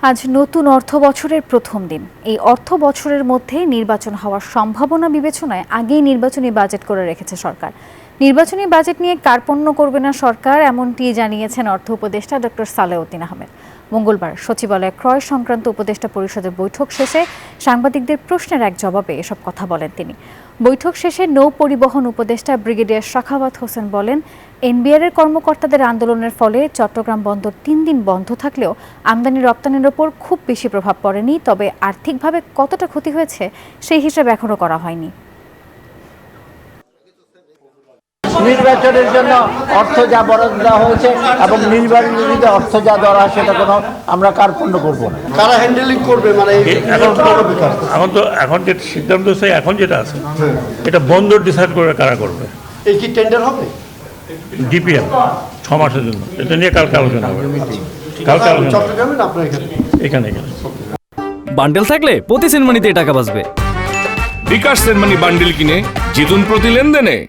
আজ নতুন অর্থ বছরের প্রথম দিন। এই অর্থ বছরের মধ্যে নির্বাচন হওয়ার সম্ভাবনা বিবেচনায় আগেই নির্বাচনী বাজেট করে রেখেছে সরকার। নির্বাচনী বাজেট নিয়ে কার্পণ্য করবে না সরকার, এমনটি জানিয়েছেন অর্থ উপদেষ্টা ডক্টর সালেউদ্দিন আহমেদ। মঙ্গলবার সচিবালয়ে ক্রয় সংক্রান্ত উপদেষ্টা পরিষদের বৈঠক শেষে সাংবাদিকদের প্রশ্নের এক জবাবে এসব কথা বলেন তিনি। বৈঠক শেষে নৌ পরিবহন উপদেষ্টা ব্রিগেডিয়ার সাখাওয়াত হোসেন বলেন, এনবিআরের কর্মকর্তাদের আন্দোলনের ফলে চট্টগ্রাম বন্দর 3 দিন বন্ধ থাকলেও আমদানি রপ্তানির ওপর খুব বেশি প্রভাব পড়েনি, তবে আর্থিকভাবে কতটা ক্ষতি হয়েছে সেই হিসাব এখনো করা হয়নি। নির্বাচনের জন্য অর্থ যা বরাদ্দ দেওয়া হয়েছে এবং নির্বাচনীতে অর্থ যা দেওয়া হয় সেটা কোনো আমরা কার্পণ্য করবো না। কারা হ্যান্ডেলিং করবে, মানে এখন যে সিদ্ধান্ত এখন যেটা আছে এটা বন্দর ডিসাইড করে কারা করবে। এই কি টেন্ডার হবে? ডিপিএম 6 মাসের জন্য, এটা নিয়ে কালকে আলোচনা হবে। কালকে আলোচনা চট্টগ্রামে না আপনার এখানে বান্ডেল থাকলে প্রতি সেনমানিতে টাকা বাঁচবে। বিকাশ সেনমানি বান্ডেল কিনে জিতুন প্রতি লেনদেনে।